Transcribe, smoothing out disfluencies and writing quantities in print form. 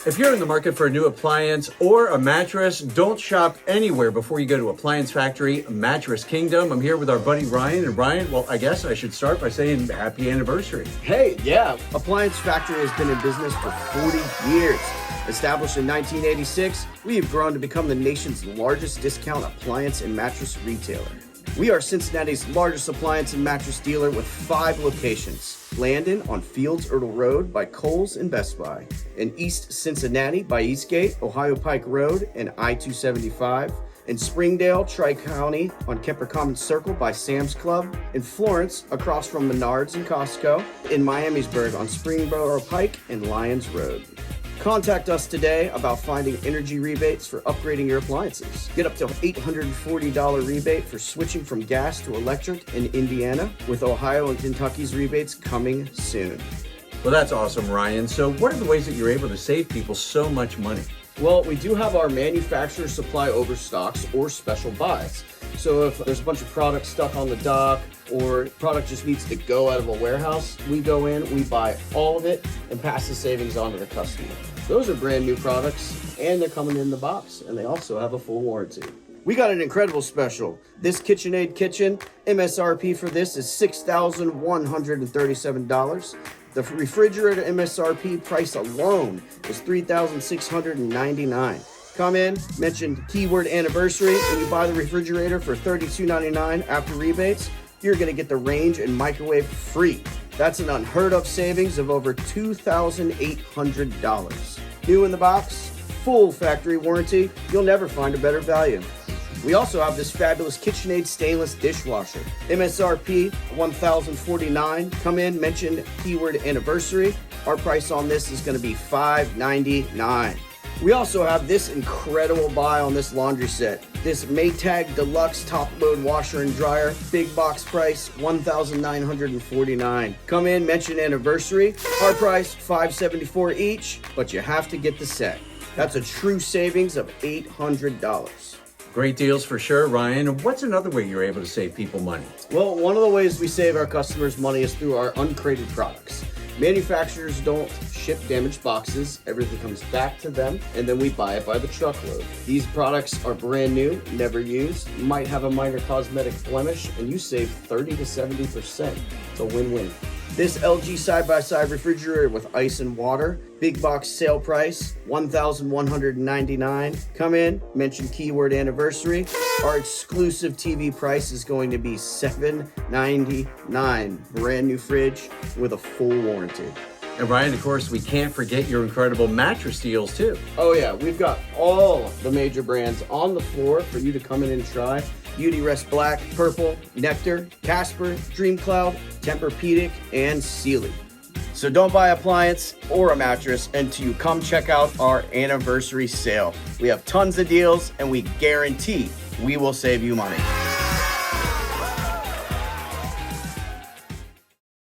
If you're in the market for a new appliance or a mattress, don't shop anywhere before you go to Appliance Factory, Mattress Kingdom. I'm here with our buddy Ryan. And Ryan, well, I guess I should start by saying happy anniversary. Hey, yeah, Appliance Factory has been in business for 40 years. Established in 1986, we have grown to become the nation's largest discount appliance and mattress retailer. We are Cincinnati's largest appliance and mattress dealer with 5 locations. Landon on Fields Erdel Road by Kohl's and Best Buy. In East Cincinnati by Eastgate, Ohio Pike Road and I-275. In Springdale, Tri-County on Kemper Commons Circle by Sam's Club. In Florence, across from Menards and Costco. In Miamisburg on Springboro Pike and Lyons Road. Contact us today about finding energy rebates for upgrading your appliances. Get up to $840 rebate for switching from gas to electric in Indiana, with Ohio and Kentucky's rebates coming soon. Well, that's awesome, Ryan. So what are the ways that you're able to save people so much money? Well, we do have our manufacturer supply overstocks or special buys. So if there's a bunch of products stuck on the dock or product just needs to go out of a warehouse, we go in, we buy all of it and pass the savings on to the customer. Those are brand new products and they're coming in the box and they also have a full warranty. We got an incredible special. This KitchenAid kitchen, MSRP for this is $6,137. The refrigerator MSRP price alone is $3,699. Come in, mention keyword anniversary, and you buy the refrigerator for $32.99 after rebates, you're gonna get the range and microwave free. That's an unheard of savings of over $2,800. New in the box, full factory warranty, you'll never find a better value. We also have this fabulous KitchenAid stainless dishwasher. MSRP $1,049. Come in, mention keyword anniversary. Our price on this is gonna be $599. We also have this incredible buy on this laundry set. This Maytag Deluxe top load washer and dryer, big box price, $1,949. Come in, mention anniversary. Our price, $574 each, but you have to get the set. That's a true savings of $800. Great deals for sure, Ryan. And what's another way you're able to save people money? Well, one of the ways we save our customers money is through our uncrated products. Manufacturers don't ship damaged boxes. Everything comes back to them, and then we buy it by the truckload. These products are brand new, never used, might have a minor cosmetic blemish, and you save 30 to 70%. It's a win-win. This LG side-by-side refrigerator with ice and water, big box sale price, $1,199. Come in, mention keyword anniversary. Our exclusive TV price is going to be $799. Brand new fridge with a full warranty. And Ryan, of course, we can't forget your incredible mattress deals too. Oh yeah, we've got all the major brands on the floor for you to come in and try. Beautyrest Black, Purple, Nectar, Casper, DreamCloud, Tempur-Pedic, and Sealy. So don't buy appliance or a mattress until you come check out our anniversary sale. We have tons of deals and we guarantee we will save you money.